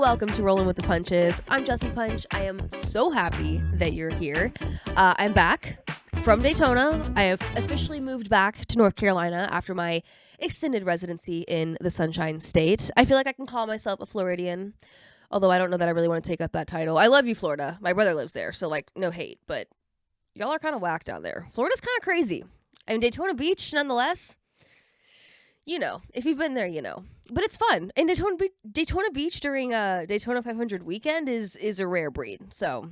welcome to Rolling with the Punches. I'm Jessie Punch. I am so happy that you're here. I'm back from Daytona. I have officially moved back to North Carolina after my extended residency in the Sunshine State. I feel like I can call myself a Floridian, although I don't know that I really want to take up that title. I love you, Florida. My brother lives there, so no hate, but y'all are kind of whack down there. Florida's kind of crazy. I mean, Daytona Beach, nonetheless. You know, if you've been there, you know. But it's fun. And Daytona Beach during Daytona 500 weekend is a rare breed. So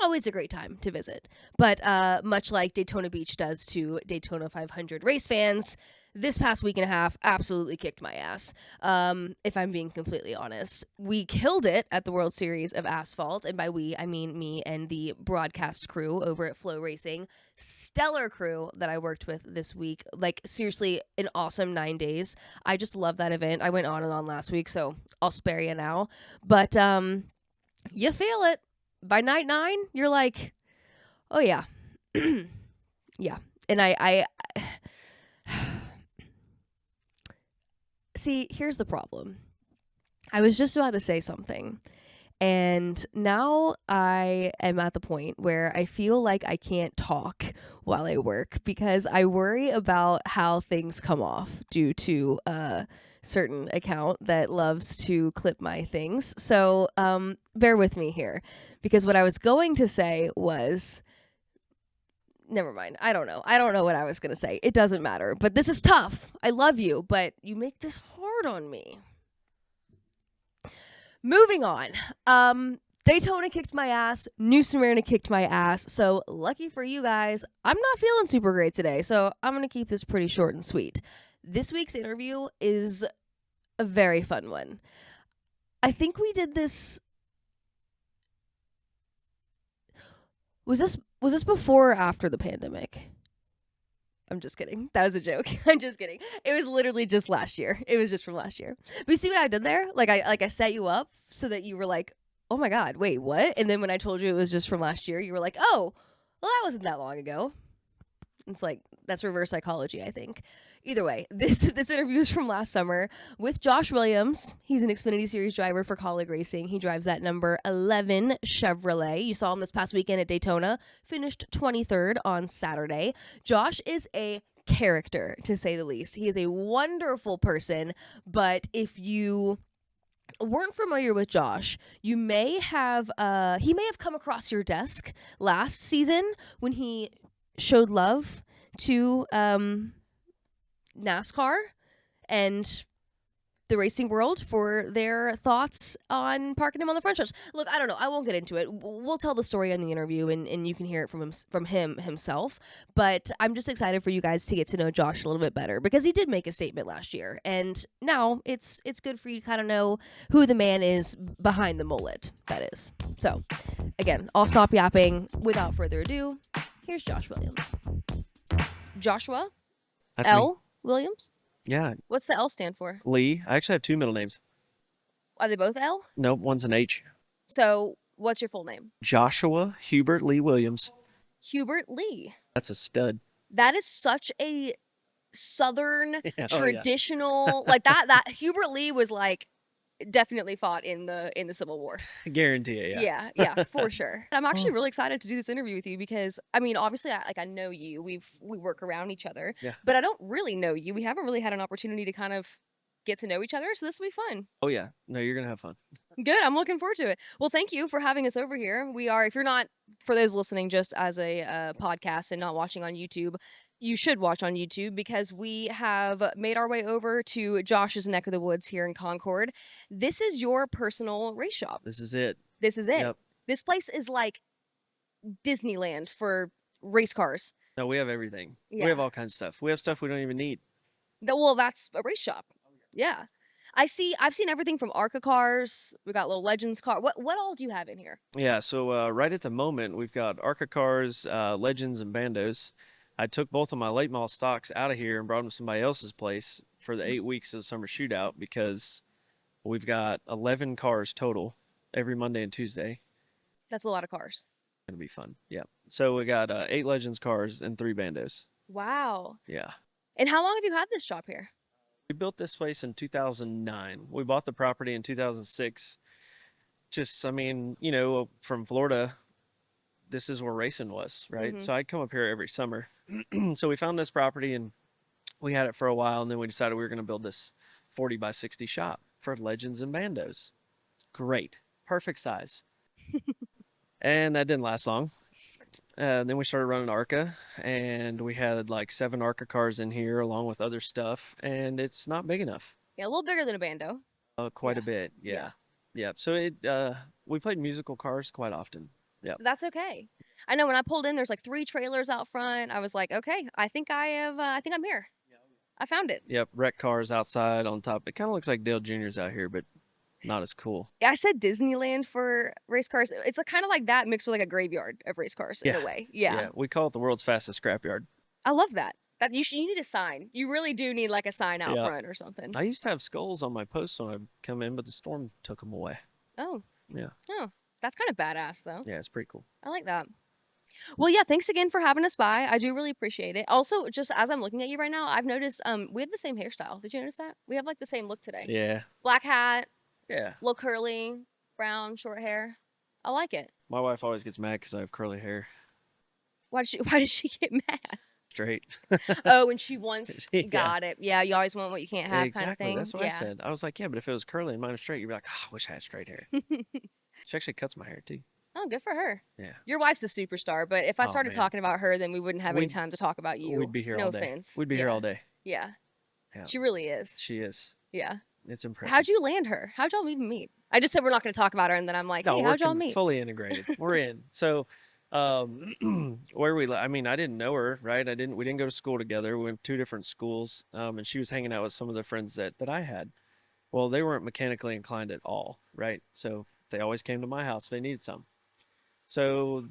always a great time to visit. But much like Daytona Beach does to Daytona 500 race fans, this past week and a half absolutely kicked my ass, if I'm being completely honest. We killed it at the World Series of Asphalt, and by we, I mean me and the broadcast crew over at Flow Racing. Stellar crew that I worked with this week. Seriously, an awesome 9 days. I just love that event. I went on and on last week, so I'll spare you now. But you feel it. By night 9, you're like, oh yeah. Yeah. And I see, here's the problem. I was just about to say something, and now I am at the point where I feel like I can't talk while I work because I worry about how things come off due to a certain account that loves to clip my things. So bear with me here, because what I was going to say was... Never mind. I don't know what I was going to say. It doesn't matter. But this is tough. I love you, but you make this hard on me. Moving on. Daytona kicked my ass. New Smyrna kicked my ass. So lucky for you guys, I'm not feeling super great today. So I'm going to keep this pretty short and sweet. This week's interview is a very fun one. I think we did this... Was this before or after the pandemic? I'm just kidding. That was a joke. I'm just kidding. It was literally just last year. It was just from last year. But you see what I did there? I set you up so that you were like, oh my God, wait, what? And then when I told you it was just from last year, you were like, oh, well, that wasn't that long ago. It's like, that's reverse psychology, I think. Either way, this interview is from last summer with Josh Williams. He's an Xfinity Series driver for Colleague Racing. He drives that number 11 Chevrolet. You saw him this past weekend at Daytona, finished 23rd on Saturday. Josh is a character, to say the least. He is a wonderful person, but if you weren't familiar with Josh, you may have he may have come across your desk last season when he showed love to NASCAR and the racing world for their thoughts on parking him on the front stretch. Look, I don't know. I won't get into it. We'll tell the story in the interview, and you can hear it from him himself. But I'm just excited for you guys to get to know Josh a little bit better, because he did make a statement last year, and now it's good for you to kind of know who the man is behind the mullet, that is. So, again, I'll stop yapping. Without further ado, here's Josh Williams. Joshua That's L. me. Williams? Yeah, What's the L stand for? Lee. I actually have two middle names. Are they both L? Nope, one's an H. So, what's your full name? Joshua Hubert Lee Williams. Hubert Lee. That's a stud. That is such a Southern, Yeah, traditional, that Hubert Lee was definitely fought in the Civil War. I guarantee it, yeah. Yeah, for sure. I'm actually really excited to do this interview with you because, I mean, obviously, I know you. We work around each other. Yeah. But I don't really know you. We haven't really had an opportunity to kind of get to know each other, so this will be fun. Oh, yeah. No, you're going to have fun. Good. I'm looking forward to it. Well, thank you for having us over here. We are, if you're not, for those listening just as a podcast and not watching on YouTube, you should watch on YouTube, because we have made our way over to Josh's neck of the woods here in Concord. This is your personal race shop. This is it. This is it. Yep. This place is like Disneyland for race cars. No, we have everything. Yeah. We have all kinds of stuff. We have stuff we don't even need. Well, that's a race shop. Yeah. I've seen everything from ARCA cars. We got little Legends car. What all do you have in here? Yeah, so right at the moment, we've got ARCA cars, Legends, and Bandos. I took both of my late model stocks out of here and brought them to somebody else's place for the 8 weeks of the summer shootout, because we've got 11 cars total every Monday and Tuesday. That's a lot of cars. It's going to be fun. Yeah. So we got 8 Legends cars and 3 Bandos. Wow. Yeah. And how long have you had this shop here? We built this place in 2009. We bought the property in 2006. just, I mean, you know, from Florida, this is where racing was, right? Mm-hmm. So I'd come up here every summer. So we found this property and we had it for a while, and then we decided we were going to build this 40 by 60 shop for legends and bandos. Great, perfect size. And that didn't last long. Then we started running ARCA, and we had like 7 ARCA cars in here along with other stuff, and it's not big enough. Yeah, a little bigger than a bando. Quite Yeah. a bit, Yeah. yeah, yeah. So we played musical cars quite often. Yep, That's okay. I know when I pulled in, there's like 3 trailers out front. I was like, okay, I think I have. I think I'm here. I found it. yep. Wreck cars outside on top. It kind of looks like Dale Jr.'s out here, but not as cool. Yeah, I said Disneyland for race cars. It's kind of like that mixed with like a graveyard of race cars in Yeah, a way. Yeah, yeah. We call it the world's fastest scrapyard. I love that. That you need a sign. You really do need like a sign out Yeah. front or something. I used to have skulls on my posts when I'd come in, but the storm took them away. Oh, Yeah, oh, that's kind of badass though. yeah. It's pretty cool. I like that. Well, yeah, thanks again for having us by. I do really appreciate it. Also, just as I'm looking at you right now, I've noticed we have the same hairstyle. Did you notice that? We have like the same look today. Yeah, Black hat, yeah. little curly, brown, short hair. I like it. My wife always gets mad because I have curly hair. Why did she get mad? Straight. Oh, when she once Yeah. got it. Yeah, you always want what you can't have Exactly. kind of thing. That's what yeah. I said. I was like, yeah, but if it was curly and mine was straight, you'd be like, oh, I wish I had straight hair. She actually cuts my hair too. Oh, good for her. Yeah. Your wife's a superstar, but if I Oh, started man. talking about her, then we wouldn't have any We'd- time to talk about you. We'd be here no all day. offense. We'd be here Yeah. all day. Yeah. Yeah. She really is. She is. Yeah. It's impressive. How'd you land her? How'd y'all even meet? I just said we're not going to talk about her, and then I'm like, No, hey, we're how'd y'all meet? fully integrated. We're in. So, where I mean, I didn't know her, right? We didn't go to school together. We went to 2 different schools. And she was hanging out with some of the friends that I had. Well, they weren't mechanically inclined at all, right? So they always came to my house if they needed some. So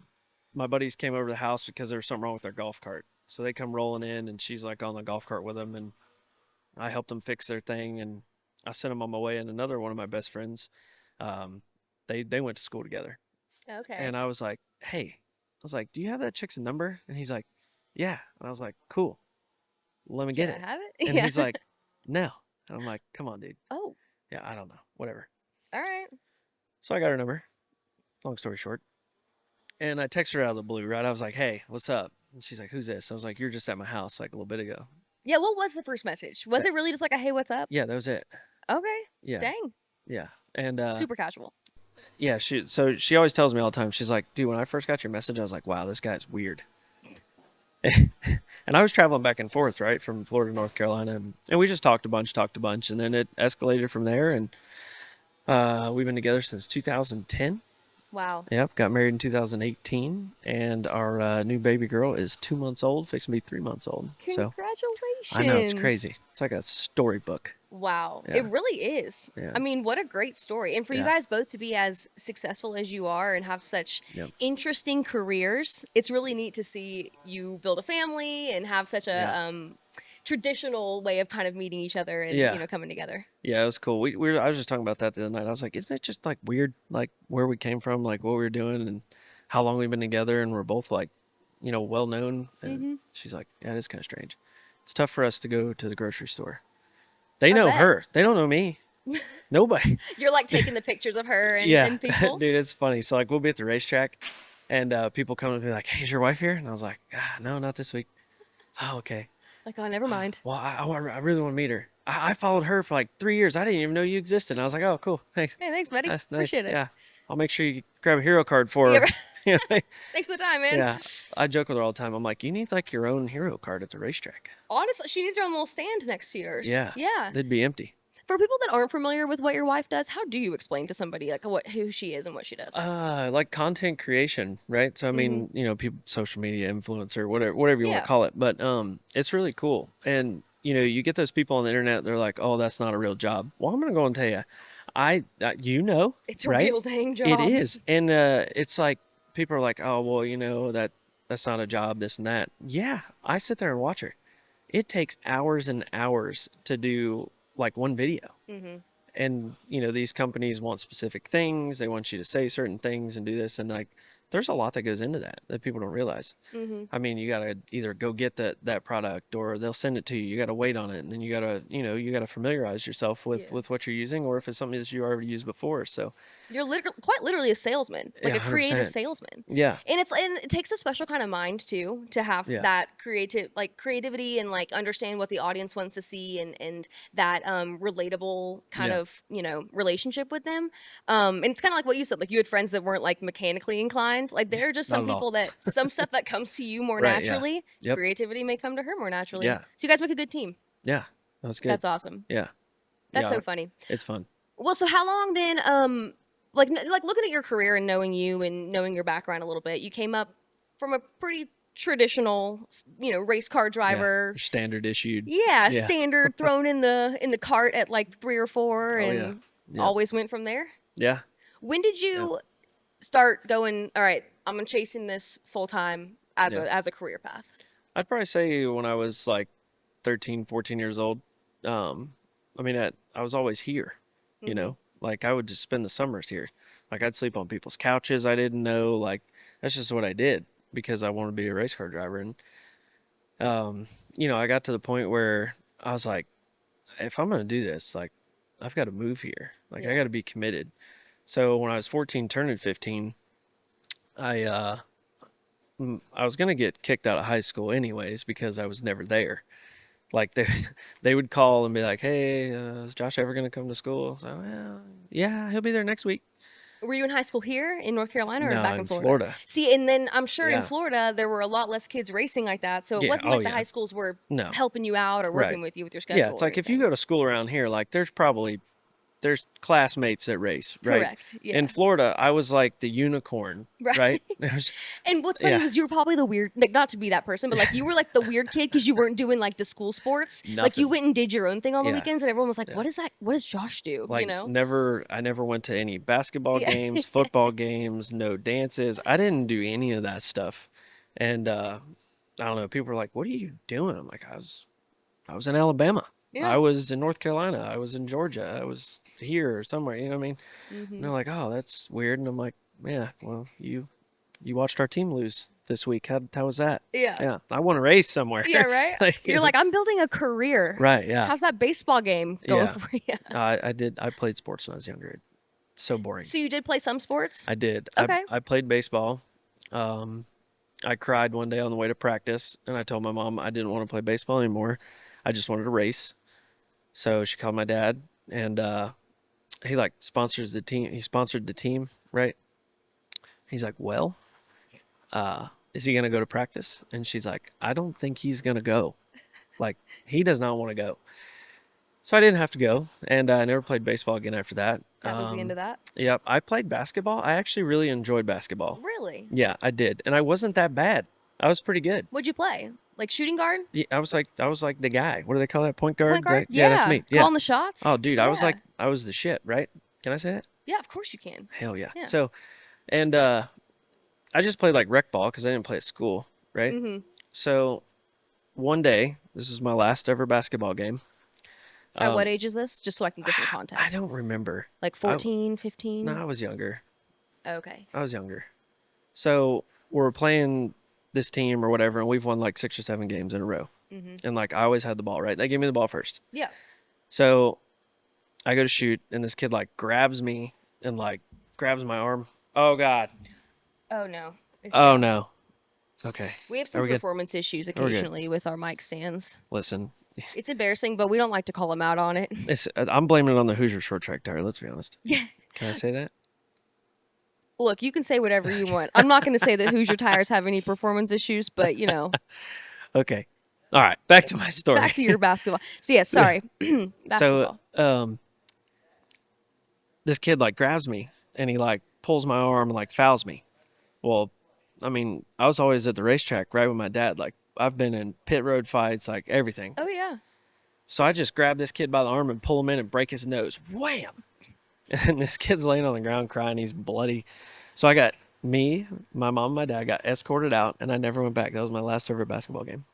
my buddies came over to the house because there was something wrong with their golf cart. So they come rolling in, and she's like on the golf cart with them, and I helped them fix their thing, and I sent them on my way. And another one of my best friends, they went to school together, Okay. and I was like, hey, I was like, do you have that chick's number? And he's like, yeah. And I was like, cool, let me get Can it. I have it? And yeah. he's like, no. And I'm like, come on, dude. oh, Yeah, I don't know, whatever. all right. So I got her number. Long story short. And I texted her out of the blue, right? I was like, hey, what's up? And she's like, who's this? I was like, you're just at my house like a little bit ago. Yeah, what was the first message? Was it really just like a hey, what's up? Yeah, that was it. Okay. Yeah. Dang. Yeah. And Super casual. yeah, she always tells me all the time, she's like, dude, when I first got your message, I was like, wow, this guy's weird. And I was traveling back and forth, right, from Florida to North Carolina, and we just talked a bunch, and then it escalated from there, and we've been together since 2010. Wow. Yep, got married in 2018, and our new baby girl is 2 months old, fixing to be 3 months old. So Congratulations. I know, it's crazy. It's like a storybook. Wow. Yeah. It really is. Yeah. I mean, what a great story. And for you Yeah. guys both to be as successful as you are and have such Yep. interesting careers, it's really neat to see you build a family and have such a Yeah. traditional way of kind of meeting each other and Yeah. coming together. Yeah, it was cool. I was just talking about that the other night. I was like, isn't it just like weird, like where we came from, like what we were doing, and how long we've been together, and we're both like, well known. And Mhm. she's like, yeah, it is kind of strange. It's tough for us to go to the grocery store. They I know bet. her. They don't know me. Nobody. You're like taking the pictures of her and, Yeah, and people. dude, it's funny. So like we'll be at the racetrack, and people come and be like, "Hey, is your wife here?" And I was like, "No, not this week." Oh, okay. Like, oh, never mind. Well, I really want to meet her. I followed her for like 3 years. I didn't even know you existed. And I was like, "Oh, cool, thanks. Hey, thanks, buddy. That's nice. Appreciate it. Yeah, I'll make sure you grab a hero card for Yeah, her." You know, Thanks for the time, man. yeah, I joke with her all the time. I'm like, "You need like your own hero card at the racetrack. Honestly, she needs her own little stand next to yours. Yeah. Yeah. They'd be empty." For people that aren't familiar with what your wife does, how do you explain to somebody like who she is and what she does? Like content creation, right? So I mean, people, social media influencer, whatever you want Yeah. to call it, but it's really cool. And you get those people on the internet, they're like, "Oh, that's not a real job." Well, I'm gonna go and tell you, It's a right? real dang job. It is, and it's like people are like, "Oh, well, that's not a job, this and that." Yeah, I sit there and watch her. It takes hours and hours to do like one video. Mm-hmm. And these companies want specific things. They want you to say certain things and do this, and like there's a lot that goes into that people don't realize. Mm-hmm. I mean, you gotta either go get that product, or they'll send it to you. You gotta wait on it, and then you gotta familiarize yourself with Yeah. with what you're using, or if it's something that you already used before. So You're quite literally a salesman, like Yeah, a creative 100%. salesman. Yeah. And it takes a special kind of mind too to have Yeah. that creativity and like understand what the audience wants to see and that relatable kind Yeah. of, relationship with them. And it's kind of like what you said, like you had friends that weren't like mechanically inclined. Like there are just Not some at all. people that some stuff that comes to you more Right. Yeah. naturally, Yep. creativity may come to her more naturally. Yeah. So you guys make a good team. Yeah. That was good. That's awesome. Yeah. That's Yeah. so funny. It's fun. Well, so how long then? Like looking at your career and knowing you and knowing your background a little bit, you came up from a pretty traditional, race car Yeah. driver. Standard issued. Yeah, Yeah. standard thrown in the cart at like 3 or 4, Oh, and yeah. Yeah. always went from there. Yeah. When did you start going? All right, I'm chasing this full time as Yeah. a career path. I'd probably say when I was like 13, 14 years old. I mean, I was always here, you Mhm. know, like I would just spend the summers here. Like I'd sleep on people's couches I didn't know. Like that's just what I did because I wanted to be a race car driver. And, I got to the point where I was like, if I'm going to do this, like I've got to move here. Like I Yeah. got to be committed. So when I was 14, turning 15, I I was gonna get kicked out of high school anyways because I was never there. Like they would call and be like, "Hey, is Josh ever gonna come to school?" So, well, yeah, he'll be there next week. Were you in high school here in North Carolina or No, back in in Florida? Florida. See, and then I'm sure in Yeah. Florida there were a lot less kids racing like that, so it Yeah. wasn't Oh, like the yeah. high schools were No. helping you out or working Right. with you with your schedule. Yeah, it's or like if you anything. go to school around here, like there's classmates that race, right? Correct. Yeah. In Florida, I was like the unicorn, Right. right? It was- And what's funny Yeah. was you were probably the weird, like not to be that person, but like you were like the weird kid because you weren't doing like the school sports. Like you Nothing. went and did your own thing on the Yeah. weekends, and everyone was like, Yeah. "What is that? What does Josh do?" Like I never went to any basketball Yeah. games, football games, no dances. I didn't do any of that stuff. And I don't know, people were like, "What are you doing?" I'm like, I was in Alabama. Yeah. I was in North Carolina. I was in Georgia. I was here or somewhere, you know what I mean? And Mhm. they're like, "Oh, that's weird." And I'm like, "Yeah, well, you watched our team lose this week. How was that?" Yeah. Yeah, I want to race somewhere. Yeah. Right. Like, You're like, I'm building a career. right, yeah. How's that baseball game going Yeah. for you? I played sports when I was younger. It's so boring. So you did play some sports? I did. Okay. I played baseball. I cried one day on the way to practice, and I told my mom I didn't want to play baseball anymore. I just wanted to race. So she called my dad, and he like sponsors the team. He sponsored the team, right? He's like, "Well, is he gonna go to practice?" And she's like, "I don't think he's gonna go. Like, he does not want to go." So I didn't have to go, and I never played baseball again after that. That was the end of that. Yep, I played basketball. I actually really enjoyed basketball. Really? Yeah, I did, and I wasn't that bad. I was pretty good. What'd you play? Like shooting guard? Yeah, I was like the guy. What do they call that? Point guard? Point guard? Yeah, that's me. Yeah. Calling the shots? Oh, dude, I was Yeah. I was the shit, right? Can I say that? Yeah, of course you can. Hell yeah. Yeah. So, and I just played like rec ball because I didn't play at school, right? Mm-hmm. So, one day, this is my last ever basketball game. At what age is this? Just so I can get some context. I don't remember. Like 14, 15? No, I was younger. Okay. I was younger. So we're playing this team or whatever, and we've won like 6 or 7 games in a row. Mm-hmm. And like I always had the ball, right? They gave me the ball first. Yeah. So I go to shoot, and this kid like grabs me and like grabs my arm. Oh God. Oh, no. Oh no. Okay. We have Are some we good? performance issues Are we good? occasionally with our mic stands. Listen, It's embarrassing, but we don't like to call them out on it. I'm blaming it on the Hoosier short track tire. Let's be honest. Yeah. Can I say that? Look, you can say whatever you want. I'm not going to say that Hoosier tires have any performance issues, but Okay. All right. Back to my story. back to your basketball. So yeah, sorry. Basketball. So this kid like grabs me and he like pulls my arm and like fouls me. Well, I mean, I was always at the racetrack right with my dad. Like I've been in pit road fights, like everything. Oh yeah. So I just grab this kid by the arm and pull him in and break his nose. Wham! And this kid's laying on the ground crying. He's bloody. So I got me, my mom, and my dad got escorted out, and I never went back. That was my last ever basketball game.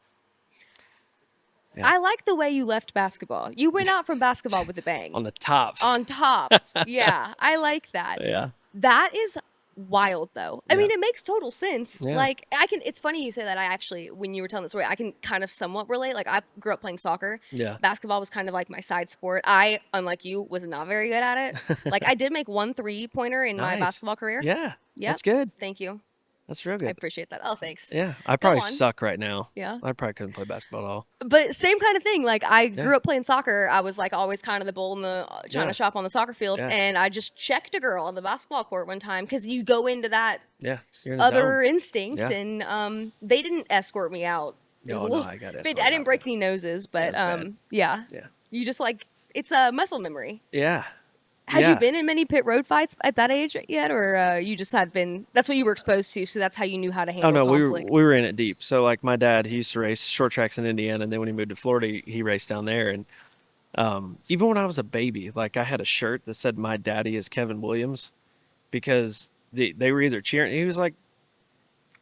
Yeah. I like the way you left basketball. You went out from basketball with a bang. On the top. On top. Yeah, I like that. Yeah. That is wild though. I Yeah. mean, it makes total sense. Yeah. Like it's funny you say that. I actually, when you were telling the story, I can kind of somewhat relate. Like I grew up playing soccer. Yeah. Basketball was kind of like my side sport. I, unlike you, was not very good at it. Like I did make 1 3-pointer in my Nice. basketball career. Yeah. Yep. That's good. Thank you. That's real I good. appreciate that. Oh, thanks. Yeah. I Go probably on. suck right now. Yeah. I probably couldn't play basketball at all. But same kind of thing. Like I Yeah. grew up playing soccer. I was like always kind of the bull in the trying Yeah. to shop on the soccer field, Yeah. and I just checked a girl on the basketball court one time because you go into that Yeah. You're in the other zone. instinct, Yeah. and they didn't escort me out. It was a Oh, little. no, I got bit, escorted I didn't out, break but- any noses, but that's bad. yeah. Yeah. You just like it's a muscle memory. Yeah. Had Yeah. you been in many pit road fights at that age yet, or you just had been? That's what you were exposed to, so that's how you knew how to handle Oh no, conflict. we were in it deep. So like my dad, he used to race short tracks in Indiana, and then when he moved to Florida, he raced down there. And even when I was a baby, like I had a shirt that said "My daddy is Kevin Williams," because they were either cheering. He was like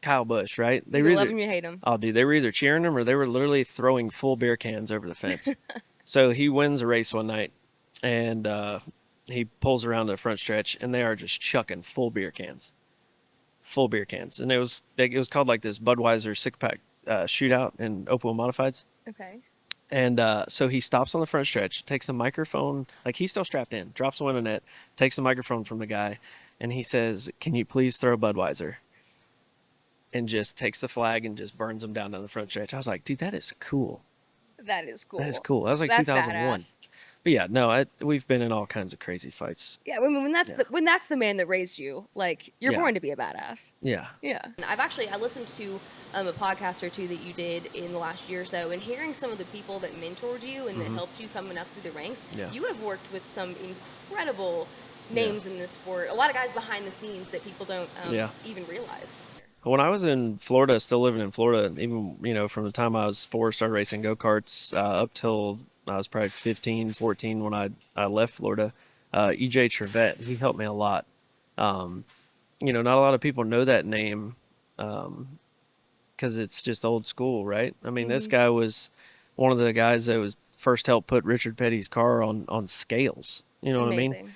Kyle Busch, right? They You were love either, him, you hate him. oh dude, they were either cheering him or they were literally throwing full beer cans over the fence. So he wins a race one night, and he pulls around the front stretch, and they are just chucking full beer cans, and it was called like this Budweiser 6-pack shootout in open wheel modifieds. Okay. And so he stops on the front stretch, takes a microphone, like he's still strapped in, drops the window net, takes the microphone from the guy, and he says, "Can you please throw Budweiser?" And just takes the flag and just burns him down the front stretch. I was like, dude, that is cool. That is cool. That is cool. That was like That's 2001. badass. But yeah, no, we've been in all kinds of crazy fights. Yeah, I mean, Yeah. when that's the man that raised you, like you're Yeah. born to be a badass. Yeah. Yeah. I listened to a podcast or two that you did in the last year or so, and hearing some of the people that mentored you and that helped you coming up through the ranks. Yeah. You have worked with some incredible names in this sport. A lot of guys behind the scenes that people don't even realize. When I was in Florida, still living in Florida, even, from the time I was 4, started racing go-karts up till I was probably 15, 14 when I left Florida, EJ Trevette, he helped me a lot. Not a lot of people know that name because it's just old school, right? I mean, this guy was one of the guys that was first helped put Richard Petty's car on scales. You know what I mean? Amazing.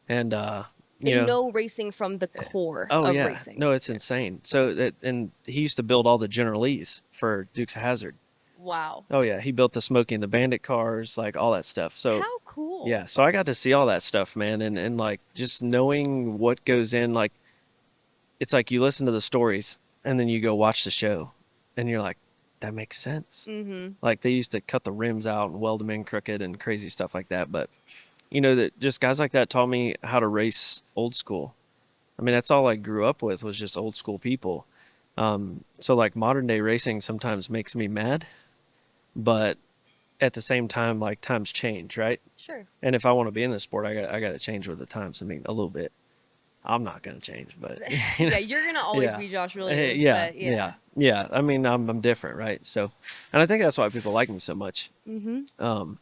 And They know racing from the core oh of yeah, racing. no, it's insane. So and he used to build all the General Lees for Dukes of Hazzard. Wow. Oh yeah, he built the Smokey and the Bandit cars, like all that stuff. So How cool. yeah, so I got to see all that stuff, man, and like just knowing what goes in, like it's like you listen to the stories and then you go watch the show, and you're like, that makes sense. Mm-hmm. Like they used to cut the rims out and weld them in crooked and crazy stuff like that, but that just guys like that taught me how to race old school. I mean, that's all I grew up with was just old school people. So like modern day racing sometimes makes me mad, but at the same time, like times change, right? Sure. And if I want to be in this sport, I got to change with the times. I mean, a little bit. I'm not gonna change, but Yeah, you're gonna always yeah. be Josh Williams. Yeah, but yeah. yeah. I mean, I'm different, right? So, and I think that's why people like me so much. Mm-hmm.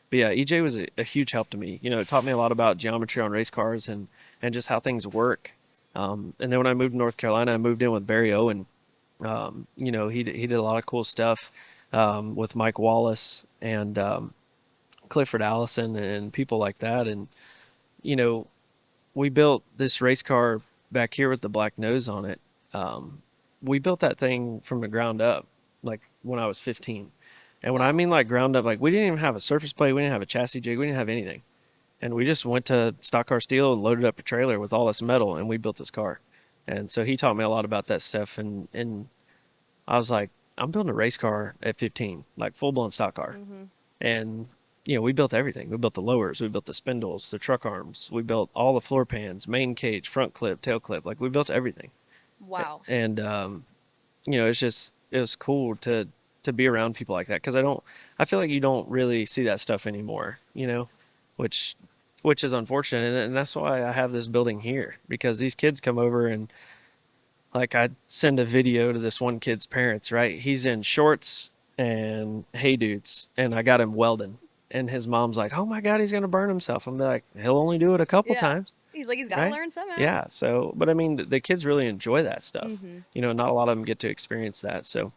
But yeah, EJ was a huge help to me. It taught me a lot about geometry on race cars and just how things work. And then when I moved to North Carolina, I moved in with Barry Owen. He did a lot of cool stuff with Mike Wallace and Clifford Allison and people like that. And we built this race car back here with the black nose on it. We built that thing from the ground up, like when I was 15. And when I mean like ground up, like we didn't even have a surface plate, we didn't have a chassis jig, we didn't have anything. And we just went to Stock Car Steel and loaded up a trailer with all this metal, and we built this car. And so he taught me a lot about that stuff. And I was like, I'm building a race car at 15, like full blown stock car. Mm-hmm. And we built everything. We built the lowers, we built the spindles, the truck arms, we built all the floor pans, main cage, front clip, tail clip. Like we built everything. Wow. And it was cool to be around people like that, because I feel like you don't really see that stuff anymore, which is unfortunate. And that's why I have this building here, because these kids come over and like I send a video to this one kid's parents, right? He's in shorts and hey dudes, and I got him welding. And his mom's like, oh my God, he's going to burn himself. I'm like, he'll only do it a couple times. He's like, he's got to right? learn somehow. Yeah. So, but I mean, the kids really enjoy that stuff. Mm-hmm. Not a lot of them get to experience that. So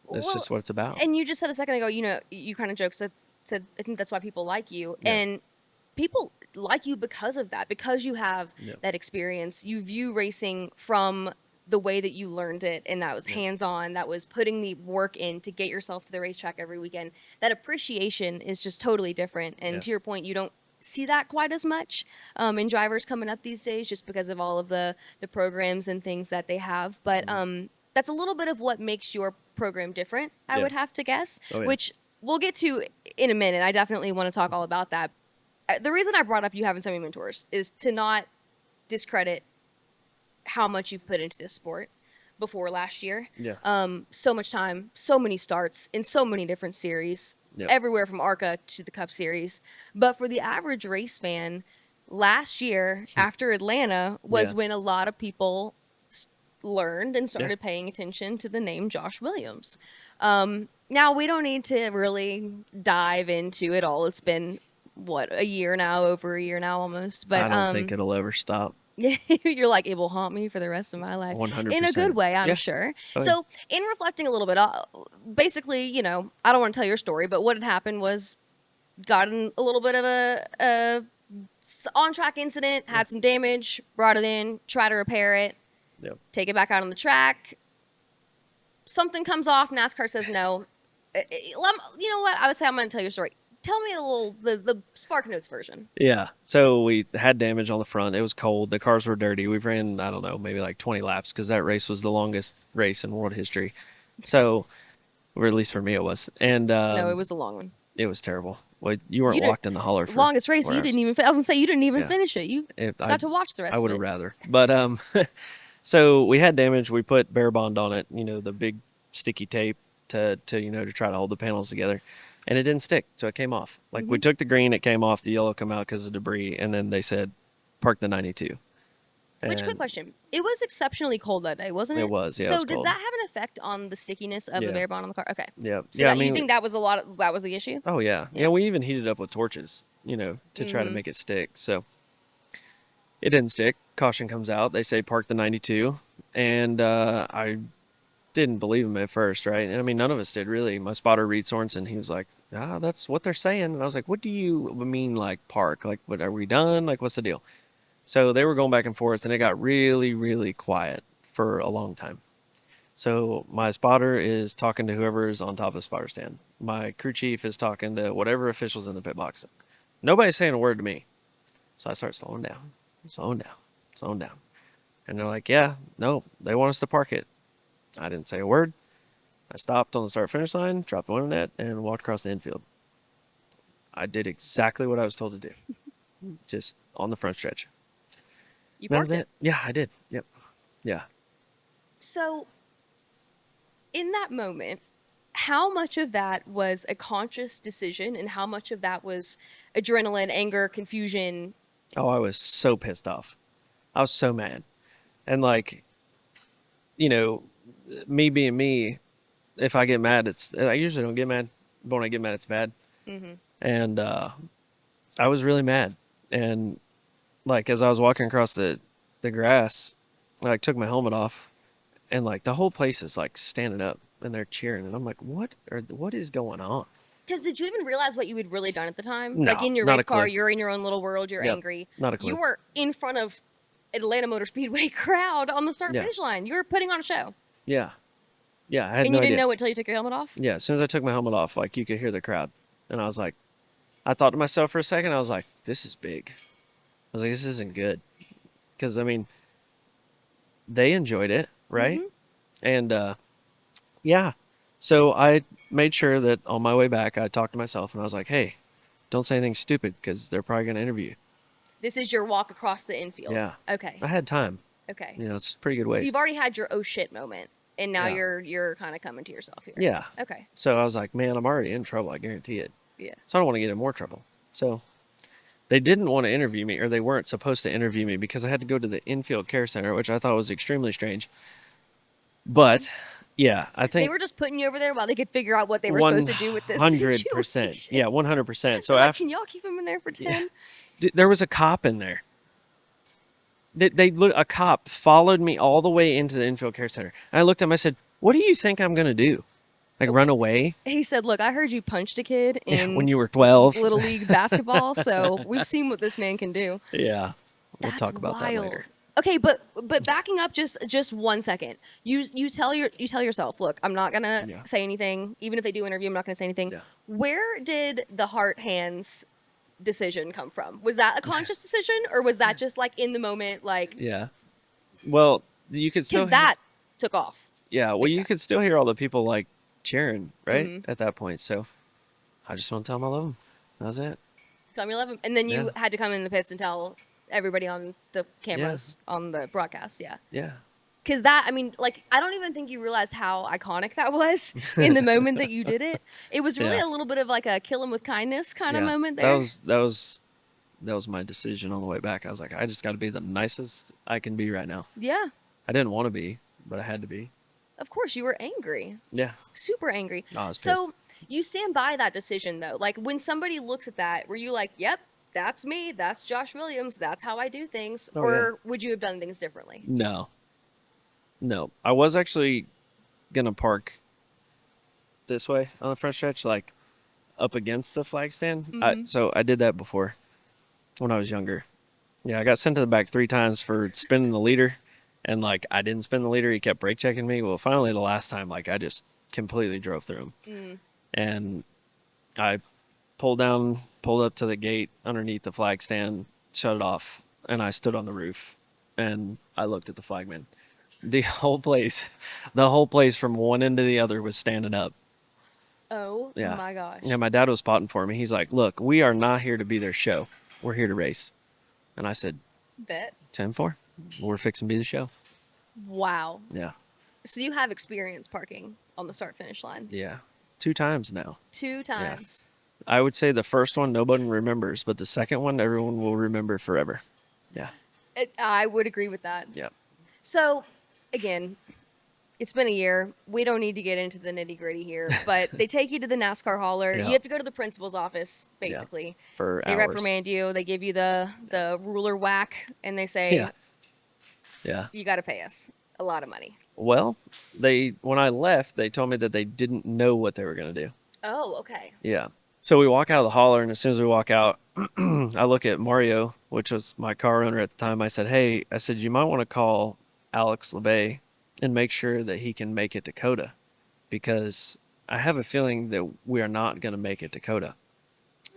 that's just what it's about. And you just said a second ago, you kind of joked, said, I think that's why people like you. Yeah. And people like you because of that, because you have Yep. that experience. You view racing from the way that you learned it, and that was Yep. hands-on, that was putting the work in to get yourself to the racetrack every weekend. That appreciation is just totally different, and Yeah. to your point, you don't see that quite as much in drivers coming up these days, just because of all of the programs and things that they have. But that's a little bit of what makes your program different, I Yeah. would have to guess, Oh, yeah. which we'll get to in a minute. I definitely want to talk all about that. The reason I brought up you having so many mentors is to not discredit how much you've put into this sport before last year. Yeah. So much time, so many starts in so many different series, Yep. everywhere from ARCA to the Cup Series. But for the average race fan, last year after Atlanta was Yeah. when a lot of people learned and started paying attention to the name Josh Williams. Now, we don't need to really dive into it all. It's been, what, a year now, over a year now almost. But I don't think it'll ever stop. you're like, it will haunt me for the rest of my life. 100%. In a good way, I'm Yeah. sure. Oh, yeah. So, in reflecting a little bit, basically, you know, I don't want to tell your story, but what had happened was got in a little bit of a on-track incident, had some damage, brought it in, try to repair it, Yep. take it back out on the track. Something comes off, NASCAR says no. You know what? I would say I'm going to tell your story. Tell me the Spark Notes version. Yeah. So we had damage on the front. It was cold. The cars were dirty. We ran, I don't know, maybe like 20 laps because that race was the longest race in world history. So, or at least for me, it was. And No, it was a long one. it was terrible. Well, you weren't didn't- locked in the holler for Longest race, 4 you hours. didn't even. I was gonna say you didn't even Yeah. finish it. You got to watch the rest. I would of have it. rather. But so we had damage. We put Bear Bond on it. You know, the big sticky tape to to try to hold the panels together, and it didn't stick, so it came off. Like we took the green, it came off. The yellow come out because of debris, and then they said, "Park the 92." Which, quick And question: it was exceptionally cold that day, wasn't it? It was, yeah, it So was does cold. that have an effect on the stickiness of the Yeah. Bear Bond on the car? Okay. Yeah, So yeah. that, I mean, you think that was that was the issue? oh yeah. Yeah. Yeah. We even heated up with torches, to try to make it stick. So it didn't stick. Caution comes out. They say park the 92, and I didn't believe him at first, right? And I mean, none of us did really. My spotter, Reed Sorensen, he was like, that's what they're saying. And I was like, what do you mean, like park? Like, what, are we done? Like, what's the deal? So they were going back and forth, and it got really, really quiet for a long time. So my spotter is talking to whoever's on top of the spotter stand. My crew chief is talking to whatever officials in the pit box. Nobody's saying a word to me. So I start slowing down, slowing down, slowing down. And they're like, yeah, no, they want us to park it. I didn't say a word. I stopped on the start finish line, dropped the window net, and walked across the infield. I did exactly what I was told to do, just on the front stretch. You That was parked it. Yeah, I did. Yep. Yeah. So, in that moment, how much of that was a conscious decision, and how much of that was adrenaline, anger, confusion? Oh, I was so pissed off. I was so mad. And like, you know, me being me, if I get mad, I usually don't get mad. But when I get mad, it's bad. Mm-hmm. And I was really mad. And like, as I was walking across the grass, I like took my helmet off, and like the whole place is like standing up and they're cheering. And I'm like, what is going on? Because did you even realize what you had really done at the time? No, Like in your not race a clue. car, you're in your own little world, you're Yep, angry. not a clue. You were in front of Atlanta Motor Speedway crowd on the start Yeah. finish line. You were putting on a show. Yeah. Yeah, I had And no you didn't idea. know it till you took your helmet off? Yeah, as soon as I took my helmet off, like you could hear the crowd. And I was like, I thought to myself for a second, I was like, this is big. I was like, this isn't good. Because, I mean, they enjoyed it, right? Mhm. And, yeah. So I made sure that on my way back, I talked to myself and I was like, hey, don't say anything stupid because they're probably going to interview you. This is your walk across the infield. Yeah. Okay. I had time. Okay. It's a pretty good So ways. you've already had your oh shit moment, and now Yeah. you're kind of coming to yourself here. Yeah. Okay. So I was like, man, I'm already in trouble. I guarantee it. Yeah. So I don't want to get in more trouble. So they didn't want to interview me, or they weren't supposed to interview me because I had to go to the infield care center, which I thought was extremely strange. But yeah, I think They were just putting you over there while they could figure out what they were supposed to do with this 100%. situation. Yeah, 100%. So They're like, after can y'all keep him in there for 10? there was a cop in there. A cop followed me all the way into the infield care center. And I looked at him. I said, "What do you think I'm going to do?" Like run away? He said, "Look, I heard you punched a kid Yeah, when in you were 12. Little League basketball, so we've seen what this man can do." Yeah. We'll That's talk about that later. wild. Okay, but backing up just 1 second. You tell yourself, look, I'm not gonna Yeah. say anything. Even if they do interview, I'm not gonna say anything. Yeah. Where did the heart hands decision come from? Was that a conscious decision, or was that just like in the moment, like Yeah. Well, you could still because that took off? yeah, well, big you time. could still hear all the people like cheering, right? Mhm. At that point. So I just want to tell them I love them. That was it. Tell me 11, and then you Yeah. had to come in the pits and tell everybody on the cameras on the broadcast. Yeah. Yeah. Because that, I mean, like, I don't even think you realized how iconic that was in the moment that you did it. It was really Yeah. a little bit of like a kill him with kindness kind of Yeah. moment there. That was my decision on the way back. I was like, I just got to be the nicest I can be right now. Yeah, I didn't want to be, but I had to be. of course, you were angry. Yeah. Super angry. I was So you stand by that decision, though. Like, when somebody looks at that, were you like, yep, that's me, that's Josh Williams, that's how I do things? Oh, or would you have done things differently? No. No. I was actually going to park this way on the front stretch, like up against the flag stand. Mhm. So I did that before when I was younger. Yeah, I got sent to the back 3 times for spinning the leader, and like I didn't spin the leader. He kept brake checking me. Well, finally the last time, like I just completely drove through him, Mm. and I pulled up to the gate underneath the flag stand, shut it off, and I stood on the roof, and I looked at the flagman. The whole place, the whole place from one end to the other was standing up. Oh Yeah. my gosh. Yeah, my dad was spotting for me. He's like, "Look, we are not here to be their show. We're here to race." And I said, Bet. 10-4. We're fixing to be the show. Wow. Yeah. So you have experience parking on the start finish line Yeah. 2 times now. 2 times. I would say the first one nobody remembers, but the second one everyone will remember forever. Yeah. I would agree with that. Yep. So, again, it's been a year. We don't need to get into the nitty gritty here, but they take you to the NASCAR hauler. Yeah. You have to go to the principal's office, basically. For They hours. reprimand you. They give you the ruler whack, and they say, Yeah. Yeah. you got to pay us a lot of money. Well, when I left, they told me that they didn't know what they were going to do. Oh, okay. Yeah. So we walk out of the hauler, and as soon as we walk out, I look at Mario, which was my car owner at the time. I said, "Hey," I said, "you might want to call Alex LeBay and make sure that he can make it to Coda, because I have a feeling that we are not going to make it to Coda."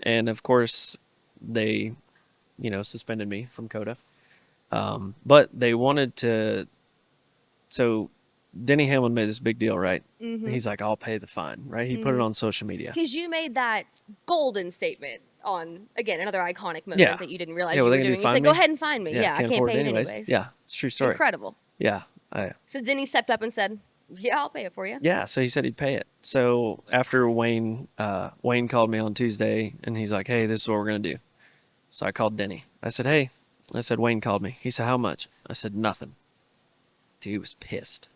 And of course, they, suspended me from Coda. But they wanted to. So Denny Hamlin made this big deal, right? Mm-hmm. He's like, "I'll pay the fine," right? He put it on social media. Because you made that golden statement on, again, another iconic moment Yeah. that you didn't realize Yeah, you well, were they can doing. You fine said, go me. ahead and find me. Yeah, I can't afford pay it anyways. Yeah, it's a true story. Incredible. Yeah, So Denny stepped up and said, yeah, I'll pay it for you. yeah. So he said he'd pay it. So after Wayne called me on Tuesday, and he's like, "Hey, this is what we're gonna do." So I called Denny. I said, "Hey," I said, "Wayne called me." He said, "How much?" I said, "Nothing." Dude, he was pissed.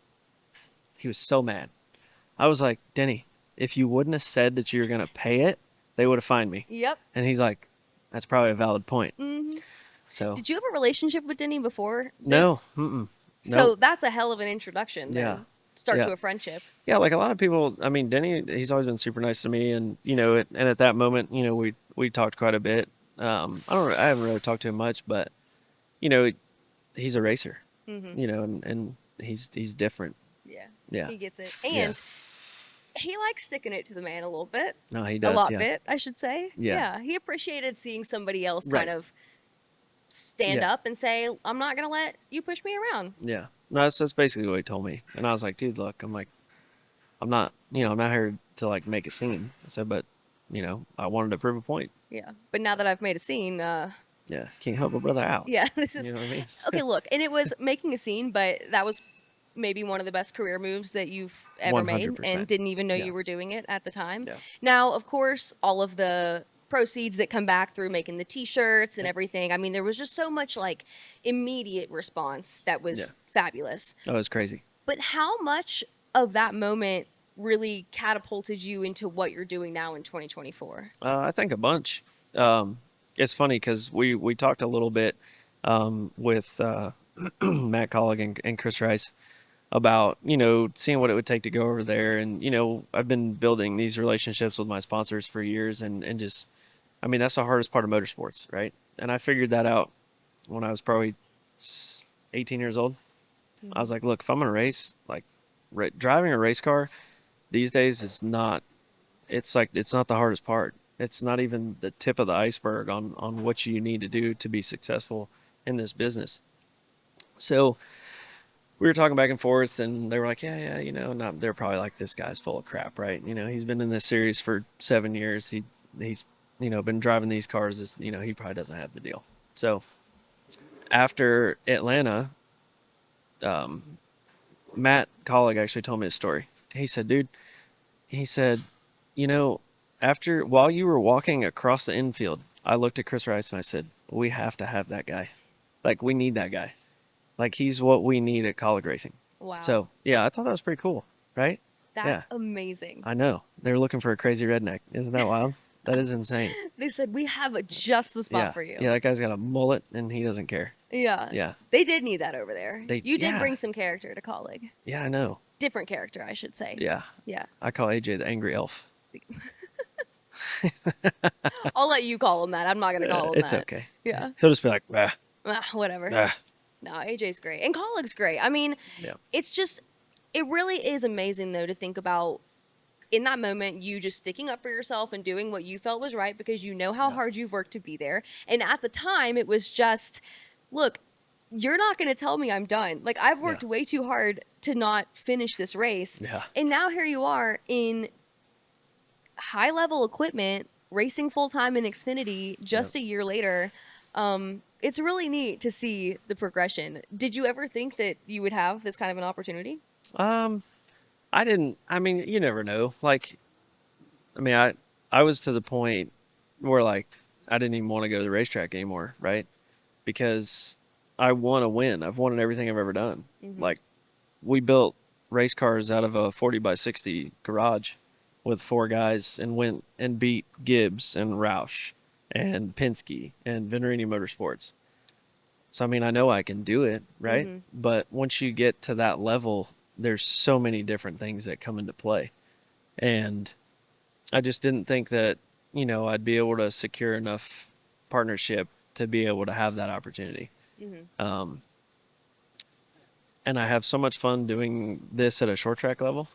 He was so mad. I was like, "Denny, if you wouldn't have said that you were gonna pay it, they would have fined me." Yep. And he's like, "That's probably a valid point." Mm-hmm. So Did you have a relationship with Denny before this? no, mm-mm. So Nope. that's a hell of an introduction then. Yeah. Start Yeah. to a friendship. Yeah, like a lot of people. I mean, Denny, he's always been super nice to me, and and at that moment, we talked quite a bit. I haven't really talked to him much, but he's a racer, Mm-hmm. and he's different. Yeah. Yeah. He gets it. Yeah. And he likes sticking it to the man a little bit. No, he does. A lot yeah. bit, I should say. Yeah. He appreciated seeing somebody else Right. kind of stand Yeah. up and say, I'm not going to let you push me around. Yeah. No, that's basically what he told me, and I was like, "Dude, look, I'm not, I'm not here to like make a scene." I said, "But, I wanted to prove a point." Yeah. But now that I've made a scene, Yeah, can't help a brother out. yeah, this is You know what I mean? okay. Look, and it was making a scene, but that was maybe one of the best career moves that you've ever made, 100%. and didn't even know Yeah. you were doing it at the time. Yeah. Now, of course, all of the proceeds that come back through making the T-shirts and everything. I mean, there was just so much like immediate response that was Yeah. fabulous. Oh, it's crazy. But how much of that moment really catapulted you into what you're doing now in 2024? I think a bunch. It's funny because we talked a little bit with Matt Colligan and Chris Rice about, seeing what it would take to go over there. And, I've been building these relationships with my sponsors for years and just, I mean, that's the hardest part of motorsports, right? And I figured that out when I was probably 18 years old. I was Mhm. like, look, if I'm going to race, like driving a race car these days is not, it's like, it's not the hardest part. It's not even the tip of the iceberg on what you need to do to be successful in this business. So we were talking back and forth, and they were like, yeah, yeah, not, they're probably like, this guy's full of crap, right? He's been in this series for 7 years. He's, been driving these cars. He probably doesn't have the deal. So after Atlanta, um, Matt Colleague actually told me a story. He said, dude, he said, you know, while you were walking across the infield, I looked at Chris Rice and I said, we have to have that guy. Like, we need that guy. Like, he's what we need at college racing. Wow. So, yeah, I thought that was pretty cool, right? Yeah, That's amazing. I know. They're looking for a crazy redneck. Isn't that wild? That is insane. They said we have just the spot Yeah. for you. Yeah, that guy's got a mullet and he doesn't care. Yeah. Yeah. They did need that over there. You did Yeah. bring some character to colleague. Yeah, I know. Different character, I should say. Yeah. Yeah. I call AJ the angry elf. I'll let you call him that. I'm not gonna call him It's that. okay. Yeah. He'll just be like, Whatever. ah. No, AJ's great. And colleague's great. I mean, Yeah. it's just it really is amazing though to think about in that moment you just sticking up for yourself and doing what you felt was right because you know how Yeah. hard you've worked to be there. And at the time it was just look, you're not going to tell me I'm done. Like I've worked Yeah. way too hard to not finish this race. Yeah. And now here you are in high level equipment racing full time in Xfinity just a year later. It's really neat to see the progression. Did you ever think that you would have this kind of an opportunity? Um, I didn't. I mean, you never know. Like, I mean, I was to the point where like I didn't even want to go to the racetrack anymore, right? Because I want to win. I've won in everything I've ever done. Mhm. Like, we built race cars out of a 40 by 60 garage with 4 guys and went and beat Gibbs and Roush and Penske and Venerini Motorsports. So I mean, I know I can do it, right? Mhm. But once you get to that level, there's so many different things that come into play. And I just didn't think that, I'd be able to secure enough partnership to be able to have that opportunity. Mhm. Um, and I have so much fun doing this at a short track level